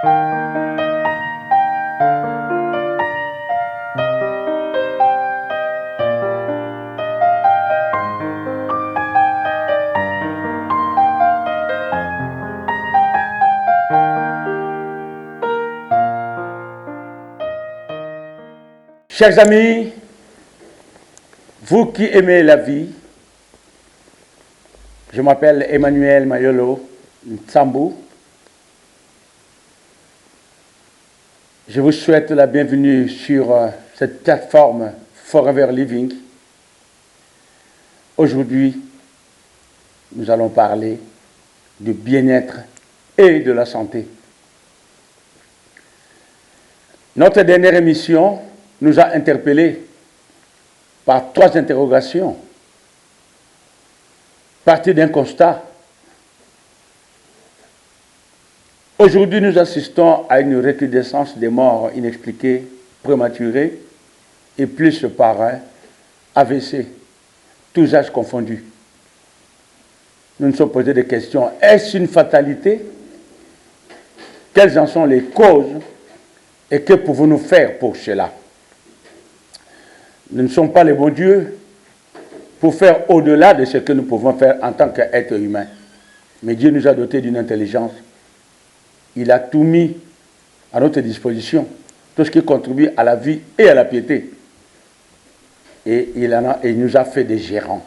Chers amis, vous qui aimez la vie, je m'appelle Emmanuel Mayolo Ntsambou. Je vous souhaite la bienvenue sur cette plateforme Forever Living. Aujourd'hui, nous allons parler du bien-être et de la santé. Notre dernière émission nous a interpellés par 3 interrogations, parties d'un constat. Aujourd'hui, nous assistons à une recrudescence des morts inexpliquées, prématurées, et plus par AVC, tous âges confondus. Nous nous sommes posé des questions. Est-ce une fatalité? Quelles en sont les causes? Et que pouvons-nous faire pour cela? Nous ne sommes pas les bons dieux pour faire au-delà de ce que nous pouvons faire en tant qu'êtres humains. Mais Dieu nous a dotés d'une intelligence. Il a tout mis à notre disposition, tout ce qui contribue à la vie et à la piété. Et il nous a fait des gérants.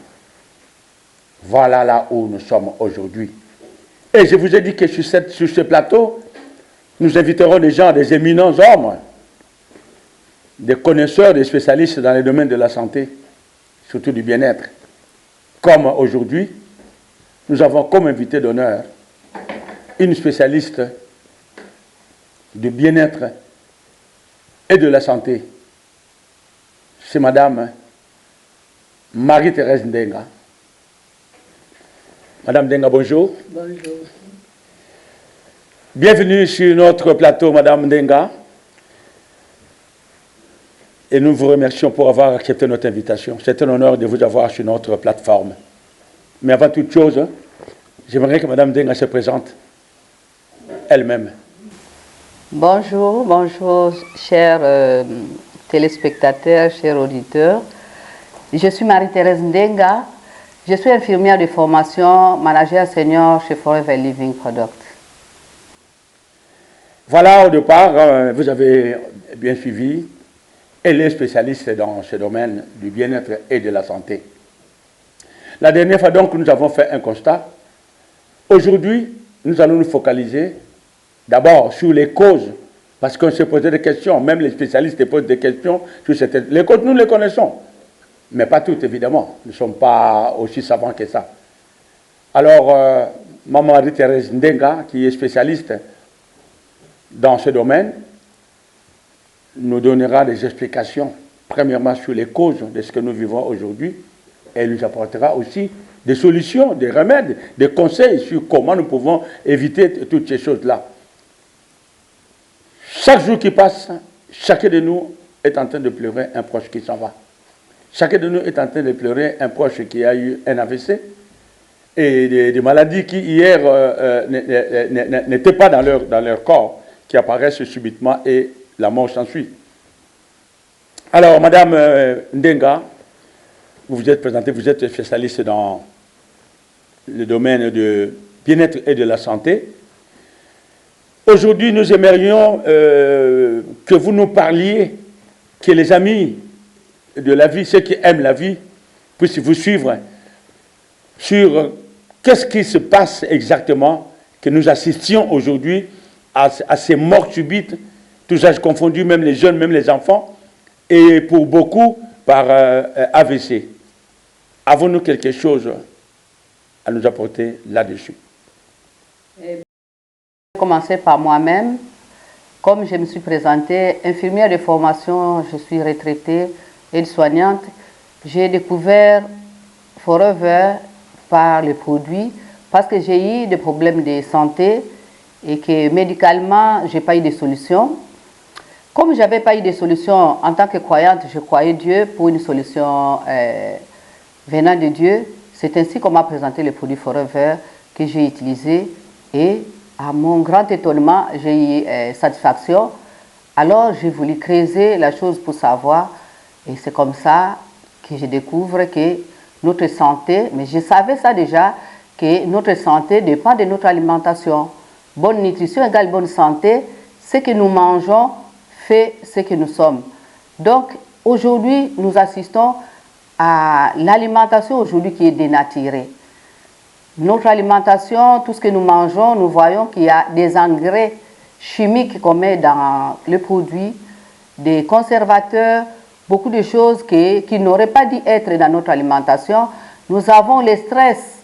Voilà là où nous sommes aujourd'hui. Et je vous ai dit que sur ce plateau, nous inviterons des gens, des éminents hommes, des connaisseurs, des spécialistes dans les domaines de la santé, surtout du bien-être. Comme aujourd'hui, nous avons comme invité d'honneur une spécialiste du bien-être et de la santé. C'est Madame Marie-Thérèse Ndenga. Madame Ndenga, bonjour. Bonjour. Bienvenue sur notre plateau, Madame Ndenga. Et nous vous remercions pour avoir accepté notre invitation. C'est un honneur de vous avoir sur notre plateforme. Mais avant toute chose, j'aimerais que Mme Ndenga se présente elle-même. Bonjour, bonjour, chers téléspectateurs, chers auditeurs. Je suis Marie-Thérèse Ndenga. Je suis infirmière de formation, manager senior chez Forever Living Product. Voilà, au départ, vous avez bien suivi. Elle est spécialiste dans ce domaine du bien-être et de la santé. La dernière fois, donc, nous avons fait un constat. Aujourd'hui, nous allons nous focaliser d'abord sur les causes, parce qu'on s'est posé des questions, même les spécialistes posent des questions sur cette... Les causes, nous les connaissons, mais pas toutes, évidemment. Nous ne sommes pas aussi savants que ça. Alors, Maman Marie-Thérèse Ndenga, qui est spécialiste dans ce domaine, nous donnera des explications, premièrement sur les causes de ce que nous vivons aujourd'hui, et elle nous apportera aussi des solutions, des remèdes, des conseils sur comment nous pouvons éviter toutes ces choses-là. Chaque jour qui passe, chacun de nous est en train de pleurer un proche qui s'en va. Chacun de nous est en train de pleurer un proche qui a eu un AVC et des maladies qui hier n'étaient pas dans leur corps, qui apparaissent subitement et la mort s'ensuit. Alors, Madame Ndenga, vous vous êtes présentée, vous êtes spécialiste dans le domaine du bien-être et de la santé. Aujourd'hui, nous aimerions que vous nous parliez, que les amis de la vie, ceux qui aiment la vie, puissent vous suivre sur qu'est-ce qui se passe exactement, que nous assistions aujourd'hui à ces morts subites, tous âges confondus, même les jeunes, même les enfants, et pour beaucoup par AVC. Avons-nous quelque chose à nous apporter là-dessus? Je vais commencer par moi-même. Comme je me suis présentée, infirmière de formation, je suis retraitée, aide-soignante. J'ai découvert Forever par les produits parce que j'ai eu des problèmes de santé et que médicalement, je n'ai pas eu de solution. Comme je n'avais pas eu de solution en tant que croyante, je croyais Dieu pour une solution venant de Dieu. C'est ainsi qu'on m'a présenté le produit Forever que j'ai utilisé et À mon grand étonnement, j'ai eu satisfaction. Alors, j'ai voulu creuser la chose pour savoir. Et c'est comme ça que je découvre que notre santé, mais je savais ça déjà, que notre santé dépend de notre alimentation. Bonne nutrition égale bonne santé. Ce que nous mangeons fait ce que nous sommes. Donc, aujourd'hui, nous assistons à l'alimentation aujourd'hui qui est dénaturée. Notre alimentation, tout ce que nous mangeons, nous voyons qu'il y a des engrais chimiques qu'on met dans les produits, des conservateurs, beaucoup de choses qui n'auraient pas dû être dans notre alimentation. Nous avons le stress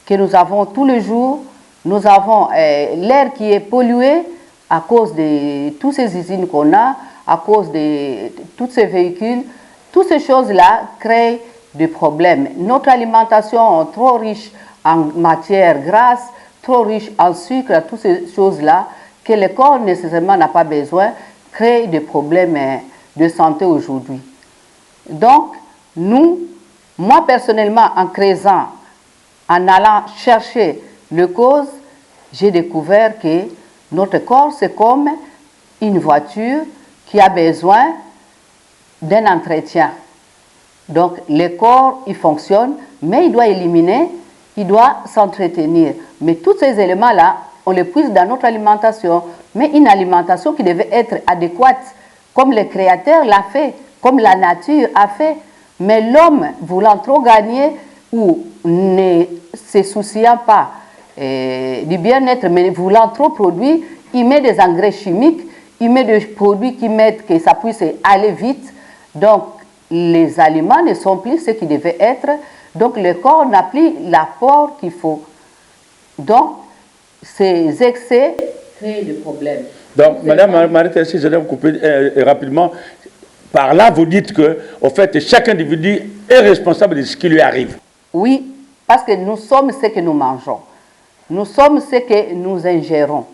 que nous avons tous les jours, nous avons l'air qui est pollué à cause de toutes ces usines qu'on a, à cause de tous ces véhicules. Toutes ces choses-là créent des problèmes. Notre alimentation est trop riche en matières grasses, trop riche en sucre, toutes ces choses-là que le corps nécessairement n'a pas besoin, créent des problèmes de santé aujourd'hui. Donc, moi personnellement, en creusant, en allant chercher les causes, j'ai découvert que notre corps, c'est comme une voiture qui a besoin d'un entretien. Donc, le corps, il fonctionne, mais il doit éliminer, il doit s'entretenir. Mais tous ces éléments-là, on les puise dans notre alimentation, mais une alimentation qui devait être adéquate, comme le Créateur l'a fait, comme la nature a fait. Mais l'homme, voulant trop gagner ou ne se souciant pas du bien-être, mais voulant trop produire, il met des engrais chimiques, il met des produits qui mettent que ça puisse aller vite. Donc, les aliments ne sont plus ce qu'ils devaient être. Donc, le corps n'a plus l'apport qu'il faut. Donc, ces excès créent des problèmes. Donc, Madame Marie-Thérèse, je vais vous couper rapidement. Par là, vous dites que, au fait, chaque individu est responsable de ce qui lui arrive. Oui, parce que nous sommes ce que nous mangeons. Nous sommes ce que nous ingérons.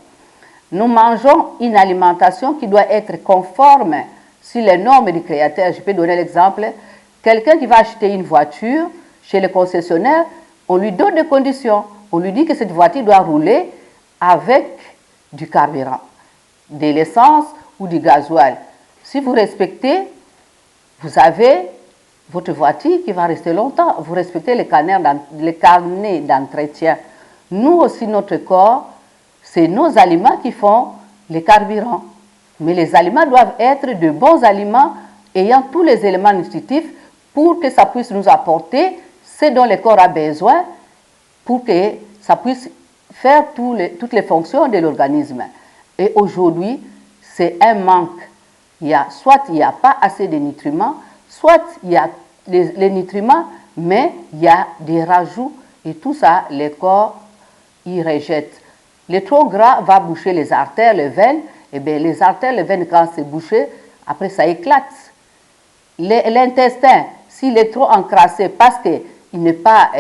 Nous mangeons une alimentation qui doit être conforme sur les normes du Créateur. Je peux donner l'exemple. Quelqu'un qui va acheter une voiture chez le concessionnaire, on lui donne des conditions. On lui dit que cette voiture doit rouler avec du carburant, de l'essence ou du gasoil. Si vous respectez, vous avez votre voiture qui va rester longtemps. Vous respectez les carnets d'entretien. Nous aussi, notre corps, c'est nos aliments qui font les carburants. Mais les aliments doivent être de bons aliments ayant tous les éléments nutritifs pour que ça puisse nous apporter ce dont le corps a besoin pour que ça puisse faire toutes les fonctions de l'organisme. Et aujourd'hui, c'est un manque. Soit il n'y a pas assez de nutriments, soit il y a les nutriments, mais il y a des rajouts et tout ça, le corps, il rejette. Le trop gras va boucher les artères, les veines, et bien les artères, les veines, quand c'est bouché, après ça éclate. L'intestin, s'il est trop encrassé parce qu'il n'est pas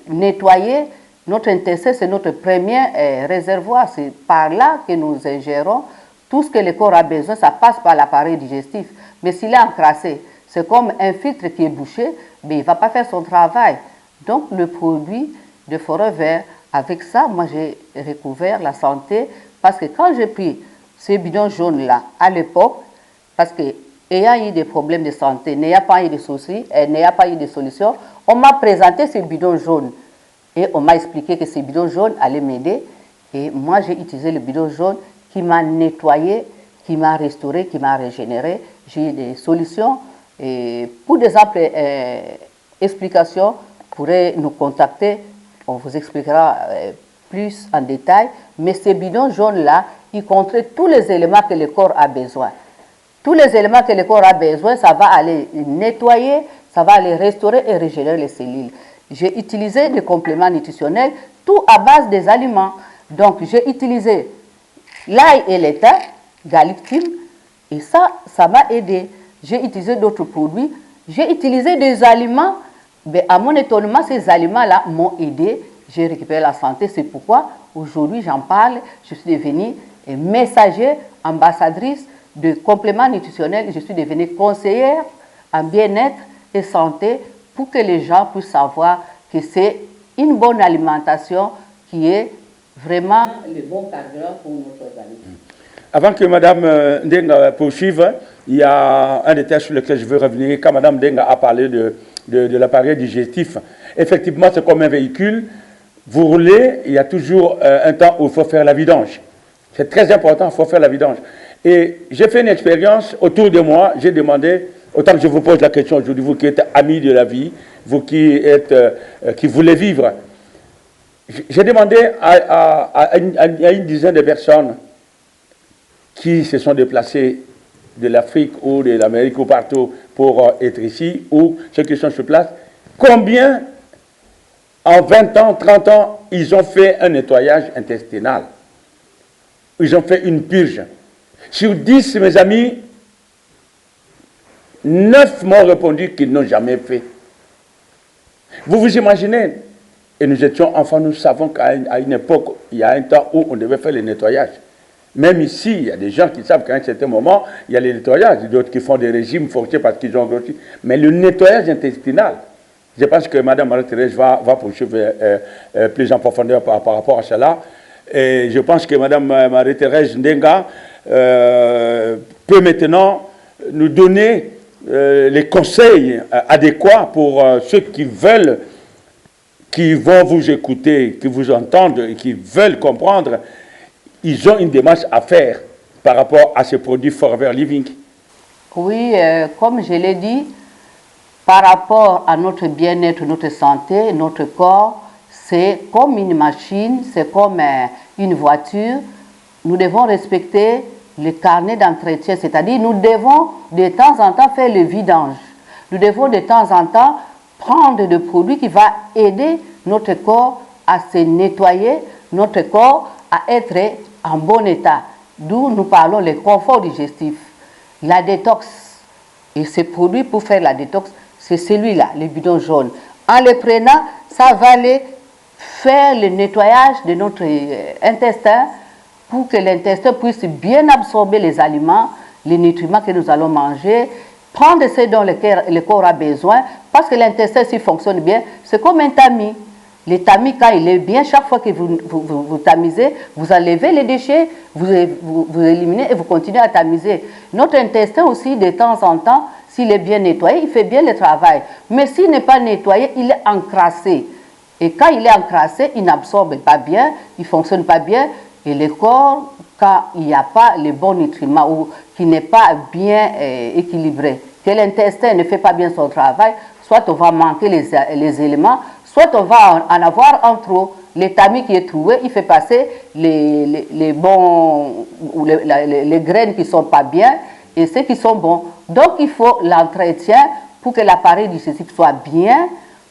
nettoyé, notre intestin, c'est notre premier réservoir. C'est par là que nous ingérons. Tout ce que le corps a besoin, ça passe par l'appareil digestif. Mais s'il est encrassé, c'est comme un filtre qui est bouché, mais il ne va pas faire son travail. Donc, le produit de Forever, avec ça, moi, j'ai recouvert la santé. Parce que quand j'ai pris ce bidon jaune-là, à l'époque, parce que ayant eu des problèmes de santé, n'ayant pas eu de soucis, n'ayant pas eu de solution, on m'a présenté ce bidon jaune. Et on m'a expliqué que ce bidon jaune allait m'aider. Et moi, j'ai utilisé le bidon jaune qui m'a nettoyé, qui m'a restauré, qui m'a régénéré. J'ai eu des solutions. Et pour des amples explications, vous pourrez nous contacter. On vous expliquera plus en détail. Mais ce bidon jaune-là, il contient tous les éléments que le corps a besoin. Tous les éléments que le corps a besoin, ça va aller nettoyer, ça va aller restaurer et régénérer les cellules. J'ai utilisé des compléments nutritionnels, tout à base des aliments. Donc, j'ai utilisé l'ail et le thym, galictine, et ça m'a aidé. J'ai utilisé d'autres produits. J'ai utilisé des aliments, mais à mon étonnement, ces aliments-là m'ont aidé. J'ai récupéré la santé. C'est pourquoi aujourd'hui, j'en parle. Je suis devenue messager, ambassadrice de compléments nutritionnels. Je suis devenue conseillère en bien-être et santé pour que les gens puissent savoir que c'est une bonne alimentation qui est vraiment le bon carburant pour notre organisme. Avant que Mme Ndenga poursuive, il y a un détail sur lequel je veux revenir. Quand Mme Ndenga a parlé de l'appareil digestif, effectivement, c'est comme un véhicule. Vous roulez, il y a toujours un temps où il faut faire la vidange. C'est très important, il faut faire la vidange. Et j'ai fait une expérience autour de moi, j'ai demandé, autant que je vous pose la question aujourd'hui, vous qui êtes amis de la vie, vous qui voulez vivre, j'ai demandé à une dizaine de personnes qui se sont déplacés de l'Afrique ou de l'Amérique ou partout pour être ici, ou ceux qui sont sur place, combien en 20 ans, 30 ans, ils ont fait un nettoyage intestinal. Ils ont fait une purge. Sur 10, mes amis, 9 m'ont répondu qu'ils n'ont jamais fait. Vous vous imaginez? Et nous étions enfants, nous savons qu'à une époque, il y a un temps où on devait faire le nettoyage. Même ici, il y a des gens qui savent qu'à un certain moment, il y a les nettoyages, d'autres qui font des régimes forcés parce qu'ils ont grossi. Mais le nettoyage intestinal, je pense que Mme Marie-Thérèse va poursuivre plus en profondeur par rapport à cela. Et je pense que Mme Marie-Thérèse Ndenga peut maintenant nous donner les conseils adéquats pour ceux qui veulent, qui vont vous écouter, qui vous entendent et qui veulent comprendre. Ils ont une démarche à faire par rapport à ce produit Forever Living. Oui, comme je l'ai dit, par rapport à notre bien-être, notre santé, notre corps, c'est comme une machine, c'est comme une voiture. Nous devons respecter le carnet d'entretien, c'est-à-dire nous devons de temps en temps faire le vidange. Nous devons de temps en temps prendre des produits qui vont aider notre corps à se nettoyer, notre corps à être en bon état. D'où nous parlons le confort digestif, la détox. Et ce produit pour faire la détox, c'est celui-là, le bidon jaune. En le prenant, ça va aller faire le nettoyage de notre intestin pour que l'intestin puisse bien absorber les aliments, les nutriments que nous allons manger, prendre ce dont le corps a besoin, parce que l'intestin, s'il fonctionne bien, c'est comme un tamis. Le tamis, quand il est bien, chaque fois que vous tamisez, vous enlevez les déchets, vous éliminez et vous continuez à tamiser. Notre intestin aussi, de temps en temps, s'il est bien nettoyé, il fait bien le travail. Mais s'il n'est pas nettoyé, il est encrassé. Et quand il est encrassé, il n'absorbe pas bien, il ne fonctionne pas bien. Et le corps, quand il n'y a pas les bons nutriments ou qui n'est pas bien équilibré, que l'intestin ne fait pas bien son travail, soit on va manquer les éléments, soit on va en avoir en trop. Le tamis qui est trouvé, il fait passer les bons, ou les graines qui ne sont pas bien et ceux qui sont bons. Donc il faut l'entretien pour que l'appareil digestif soit bien,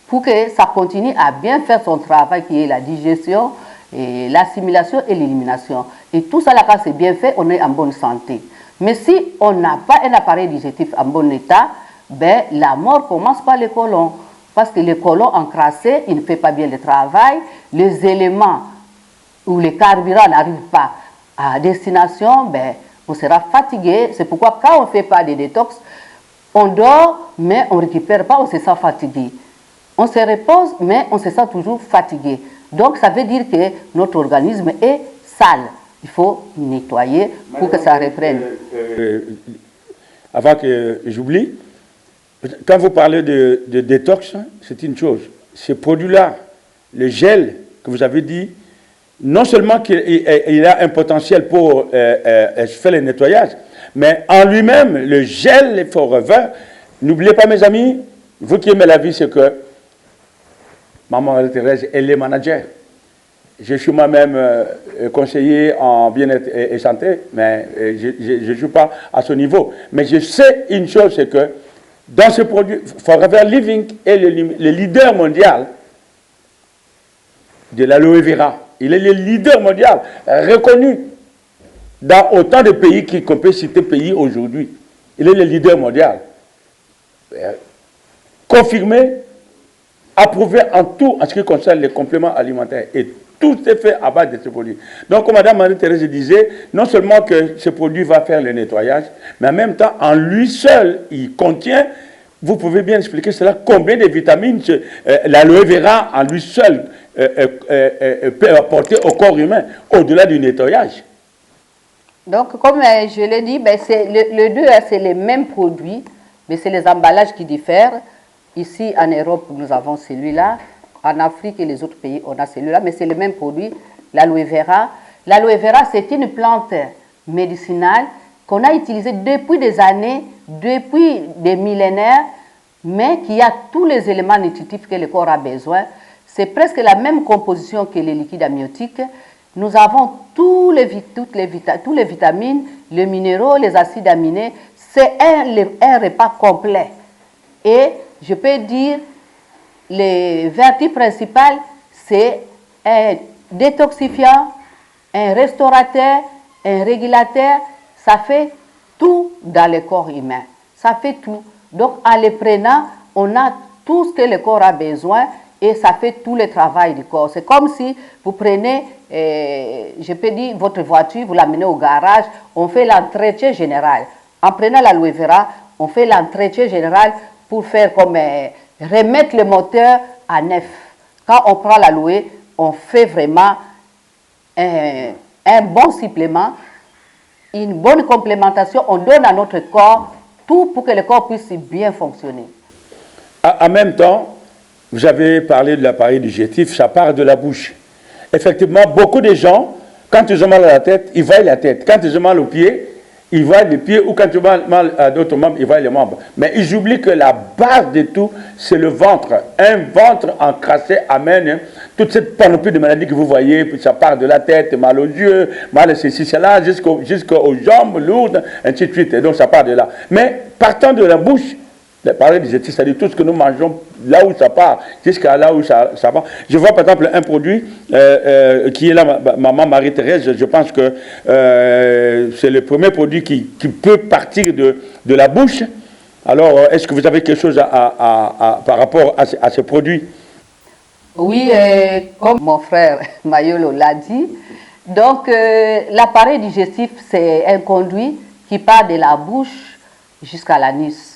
pour que ça continue à bien faire son travail qui est la digestion, et l'assimilation et l'élimination. Et tout ça là, quand c'est bien fait, on est en bonne santé. Mais si on n'a pas un appareil digestif en bon état, ben, la mort commence par le côlon. Parce que le côlon encrassé, il ne fait pas bien le travail, les éléments ou les carburants n'arrivent pas à destination, ben, on sera fatigué. C'est pourquoi quand on ne fait pas de détox, on dort, mais on ne récupère pas, on se sent fatigué. On se repose, mais on se sent toujours fatigué. Donc ça veut dire que notre organisme est sale. Il faut nettoyer pour que ça reprenne. Avant que j'oublie, quand vous parlez de détox, c'est une chose. Ce produit-là, le gel que vous avez dit, non seulement qu'il a un potentiel pour faire le nettoyage, mais en lui-même, le gel, les Forever, n'oubliez pas mes amis, vous qui aimez la vie, c'est que Maman Marie-Thérèse, elle est manager. Je suis moi-même conseiller en bien-être et santé, mais je ne suis pas à ce niveau. Mais je sais une chose, c'est que dans ce produit, Forever Living est le leader mondial de l'aloe vera. Il est le leader mondial, reconnu dans autant de pays qu'on peut citer pays aujourd'hui. Il est le leader mondial. Confirmé, approuvé en tout en ce qui concerne les compléments alimentaires. Et tout est fait à base de ce produit. Donc, comme Mme Marie-Thérèse disait, non seulement que ce produit va faire le nettoyage, mais en même temps, en lui seul, il contient, vous pouvez bien expliquer cela, combien de vitamines l'aloe vera en lui seul peut apporter au corps humain, au-delà du nettoyage. Donc, comme je l'ai dit, ben, le deux, c'est les mêmes produits, mais c'est les emballages qui diffèrent. Ici, en Europe, nous avons celui-là. En Afrique et les autres pays, on a celui-là, mais c'est le même produit, l'aloe vera. L'aloe vera, c'est une plante médicinale qu'on a utilisée depuis des années, depuis des millénaires, mais qui a tous les éléments nutritifs que le corps a besoin. C'est presque la même composition que les liquides amniotiques. Nous avons toutes les vitamines, les minéraux, les acides aminés. C'est un repas complet. Et je peux dire, les vertus principales, c'est un détoxifiant, un restaurateur, un régulateur. Ça fait tout dans le corps humain. Ça fait tout. Donc, en les prenant, on a tout ce que le corps a besoin et ça fait tout le travail du corps. C'est comme si vous prenez, je peux dire, votre voiture, vous l'amenez au garage, on fait l'entretien général. En prenant l'aloe vera, on fait l'entretien général pour faire comme remettre le moteur à neuf. Quand on prend l'aloe, on fait vraiment un bon supplément, une bonne complémentation. On donne à notre corps tout pour que le corps puisse bien fonctionner. En même temps, vous avez parlé de l'appareil digestif, ça part de la bouche. Effectivement, beaucoup de gens, quand ils ont mal à la tête, ils voient la tête. Quand ils ont mal aux pieds, ils voient les pieds, ou quand ils ont mal à d'autres membres, ils voient les membres. Mais ils oublient que la base de tout, c'est le ventre. Un ventre encrassé amène toute cette panoplie de maladies que vous voyez, puis ça part de la tête, mal aux yeux, mal à ceci, cela, jusqu'aux jambes lourdes, ainsi de suite. Et donc ça part de là. Mais partant de la bouche, l'appareil digestif, c'est-à-dire tout ce que nous mangeons, là où ça part, jusqu'à là où ça va. Je vois par exemple un produit qui est là, maman Marie-Thérèse, je pense que c'est le premier produit qui peut partir de la bouche. Alors, est-ce que vous avez quelque chose par rapport à ce produit? Oui, comme mon frère Mayolo l'a dit, donc l'appareil digestif, c'est un conduit qui part de la bouche jusqu'à l'anus.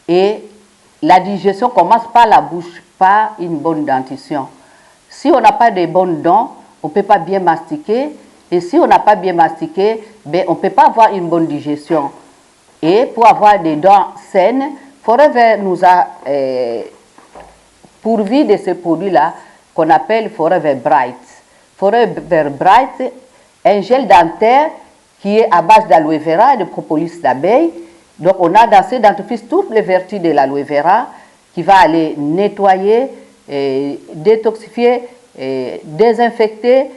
Et la digestion commence par la bouche, par une bonne dentition. Si on n'a pas de bonnes dents, on ne peut pas bien mastiquer. Et si on n'a pas bien mastiqué, ben, on ne peut pas avoir une bonne digestion. Et pour avoir des dents saines, Forever nous a pourvu de ce produit-là qu'on appelle Forever Bright. Forever Bright, un gel dentaire qui est à base d'aloe vera et de propolis d'abeille. Donc, on a dans ce dentifrice toutes les vertus de l'aloe vera qui va aller nettoyer, détoxifier, désinfecter,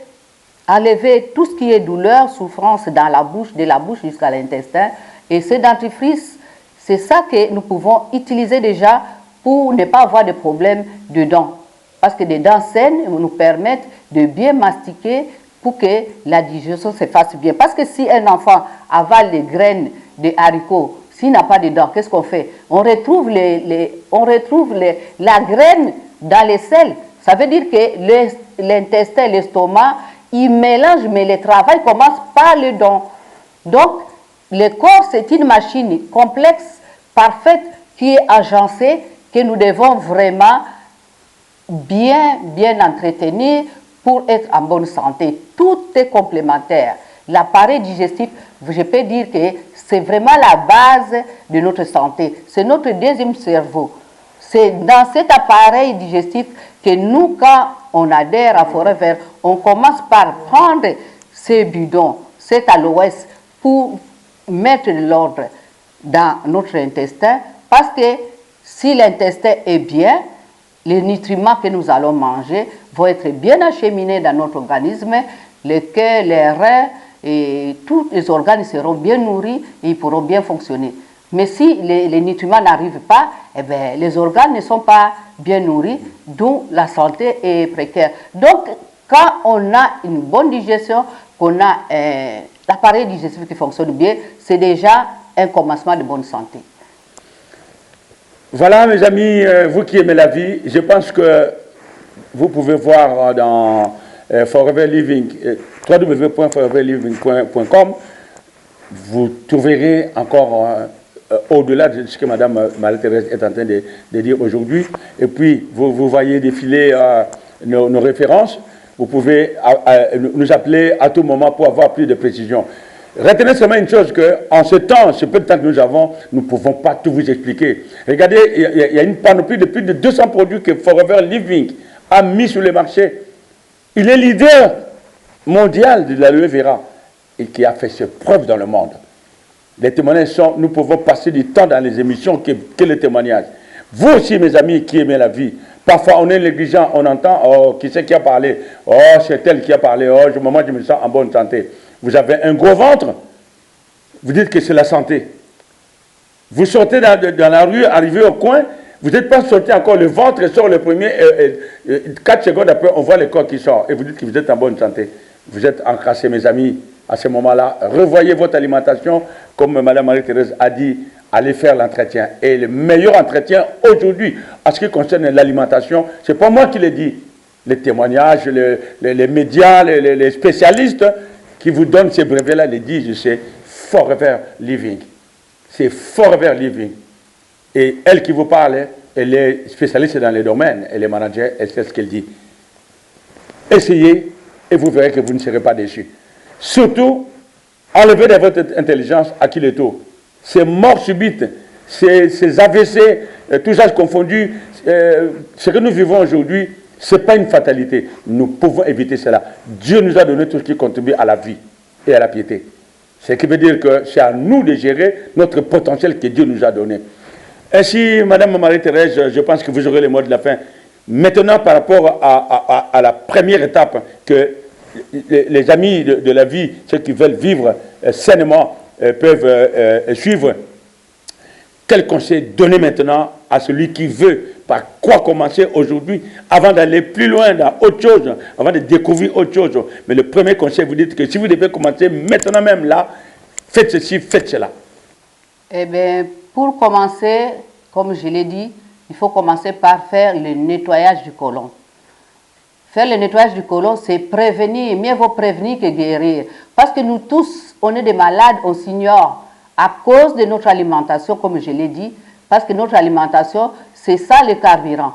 enlever tout ce qui est douleur, souffrance dans la bouche, de la bouche jusqu'à l'intestin. Et ce dentifrice, c'est ça que nous pouvons utiliser déjà pour ne pas avoir de problème de dents. Parce que des dents saines nous permettent de bien mastiquer pour que la digestion se fasse bien. Parce que si un enfant avale les graines de haricots, s'il n'a pas de dents, qu'est-ce qu'on fait? On retrouve la graine dans les selles. Ça veut dire que l'intestin, l'estomac, ils mélangent, mais le travail commence par les dents. Donc, le corps, c'est une machine complexe, parfaite, qui est agencée, que nous devons vraiment bien entretenir pour être en bonne santé. Tout est complémentaire. L'appareil digestif, je peux dire que c'est vraiment la base de notre santé. C'est notre deuxième cerveau. C'est dans cet appareil digestif que nous, quand on adhère à Forever, on commence par prendre ces bidons, cet aloès, pour mettre de l'ordre dans notre intestin. Parce que si l'intestin est bien, les nutriments que nous allons manger vont être bien acheminés dans notre organisme. Le cœur, les reins, et tous les organes seront bien nourris et ils pourront bien fonctionner. Mais si les nutriments n'arrivent pas, eh bien, les organes ne sont pas bien nourris, d'où la santé est précaire. Donc, quand on a une bonne digestion, qu'on a l'appareil digestif qui fonctionne bien, c'est déjà un commencement de bonne santé. Voilà, mes amis, vous qui aimez la vie, je pense que vous pouvez voir dans Forever Living, www.foreverliving.com, vous trouverez encore au-delà de ce que Mme Marie-Thérèse est en train de dire aujourd'hui. Et puis, vous voyez défiler nos références. Vous pouvez nous appeler à tout moment pour avoir plus de précision. Retenez seulement une chose, qu'en ce temps, ce peu de temps que nous avons, nous ne pouvons pas tout vous expliquer. Regardez, il y a une panoplie de plus de 200 produits que Forever Living a mis sur le marché. Il est leader mondial de l'aloe vera et qui a fait ses preuves dans le monde. Les témoignages sont, nous pouvons passer du temps dans les émissions que les témoignages. Vous aussi, mes amis qui aimez la vie, parfois on est négligent, on entend, oh, qui c'est qui a parlé? Oh, c'est elle qui a parlé, oh, moi je me sens en bonne santé. Vous avez un gros ventre, vous dites que c'est la santé. Vous sortez dans la rue, arrivez au coin, vous n'êtes pas sorti encore, le ventre sort le premier, 4 secondes après, on voit le corps qui sort, et vous dites que vous êtes en bonne santé. Vous êtes encrassés, mes amis, à ce moment-là. Revoyez votre alimentation, comme Mme Marie-Thérèse a dit, allez faire l'entretien. Et le meilleur entretien aujourd'hui, en ce qui concerne l'alimentation, ce n'est pas moi qui l'ai dit. Les témoignages, les médias, les spécialistes qui vous donnent ces brevets-là, les disent, c'est Forever Living. C'est Forever Living. Et elle qui vous parle, elle est spécialiste dans les domaines, elle est manager, elle sait ce qu'elle dit. Essayez et vous verrez que vous ne serez pas déçus. Surtout, enlevez de votre intelligence à qui le taux. Ces morts subites, ces AVC, tout ça confondu, ce que nous vivons aujourd'hui, ce n'est pas une fatalité. Nous pouvons éviter cela. Dieu nous a donné tout ce qui contribue à la vie et à la piété. Ce qui veut dire que c'est à nous de gérer notre potentiel que Dieu nous a donné. Ainsi, Madame Marie-Thérèse, je pense que vous aurez les mots de la fin. Maintenant, par rapport à la première étape que les amis de la vie, ceux qui veulent vivre sainement, peuvent suivre, quel conseil donner maintenant à celui qui veut, par quoi commencer aujourd'hui, avant d'aller plus loin dans autre chose, avant de découvrir autre chose. Mais le premier conseil, vous dites que si vous devez commencer maintenant même là, faites ceci, faites cela. Eh bien, pour commencer, comme je l'ai dit, il faut commencer par faire le nettoyage du côlon. Faire le nettoyage du côlon, c'est prévenir, mieux vaut prévenir que guérir. Parce que nous tous, on est des malades, on s'ignore à cause de notre alimentation, comme je l'ai dit, parce que notre alimentation, c'est ça le carburant.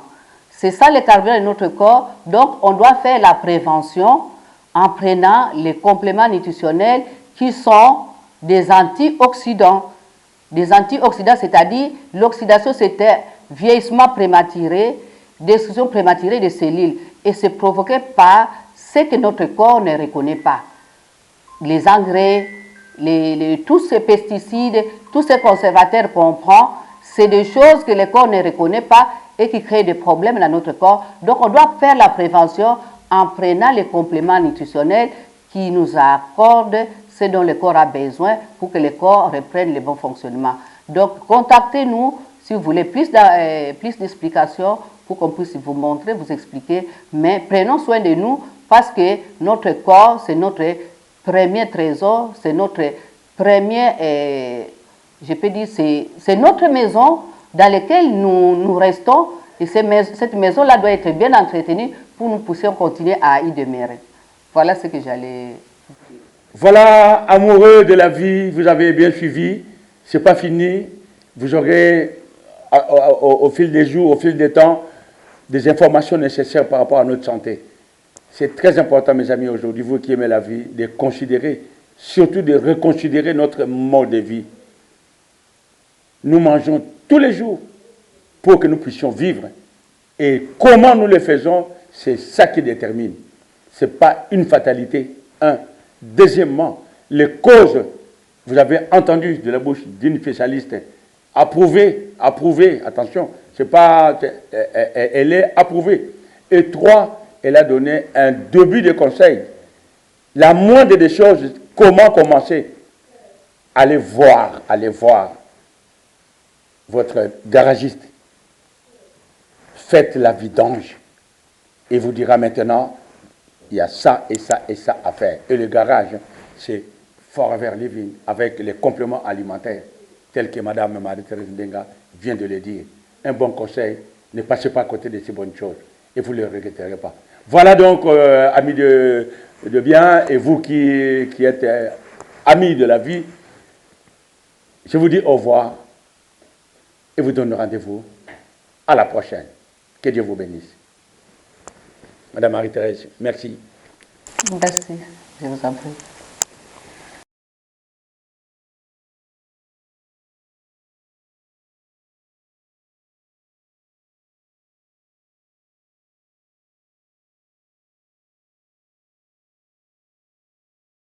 C'est ça le carburant de notre corps. Donc, on doit faire la prévention en prenant les compléments nutritionnels qui sont des antioxydants. Des antioxydants, c'est-à-dire l'oxydation, c'était vieillissement prématuré, destruction prématurée des cellules. Et c'est provoqué par ce que notre corps ne reconnaît pas. Les engrais, tous ces pesticides, tous ces conservateurs qu'on prend, c'est des choses que le corps ne reconnaît pas et qui créent des problèmes dans notre corps. Donc on doit faire la prévention en prenant les compléments nutritionnels qui nous accordent ce dont le corps a besoin pour que le corps reprenne le bon fonctionnement. Donc contactez-nous si vous voulez plus d'explications pour qu'on puisse vous montrer, vous expliquer. Mais prenons soin de nous parce que notre corps, c'est notre premier trésor, c'est notre premier, je peux dire, c'est notre maison dans laquelle nous restons. Et cette maison-là doit être bien entretenue pour nous pousser à continuer à y demeurer. Voilà ce que j'allais dire. Voilà, amoureux de la vie, vous avez bien suivi. Ce n'est pas fini. Vous aurez, au fil des jours, au fil des temps, des informations nécessaires par rapport à notre santé. C'est très important, mes amis, aujourd'hui, vous qui aimez la vie, de considérer, surtout de reconsidérer notre mode de vie. Nous mangeons tous les jours pour que nous puissions vivre. Et comment nous le faisons, c'est ça qui détermine. Ce n'est pas une fatalité. Un. Deuxièmement, les causes, vous avez entendu de la bouche d'une spécialiste, approuvée, attention, c'est pas, elle est approuvée. Et trois, elle a donné un début de conseil. La moindre des choses, comment commencer? Allez voir votre garagiste. Faites la vidange. Et vous dira maintenant, il y a ça et ça et ça à faire. Et le garage, c'est Forever Living avec les compléments alimentaires, tels que Mme Marie-Thérèse Ndenga vient de le dire. Un bon conseil, ne passez pas à côté de ces bonnes choses et vous ne le regretterez pas. Voilà donc, amis de bien, et vous qui êtes amis de la vie, je vous dis au revoir et vous donne rendez-vous à la prochaine. Que Dieu vous bénisse. Madame Marie-Thérèse, merci. Merci, je vous en prie.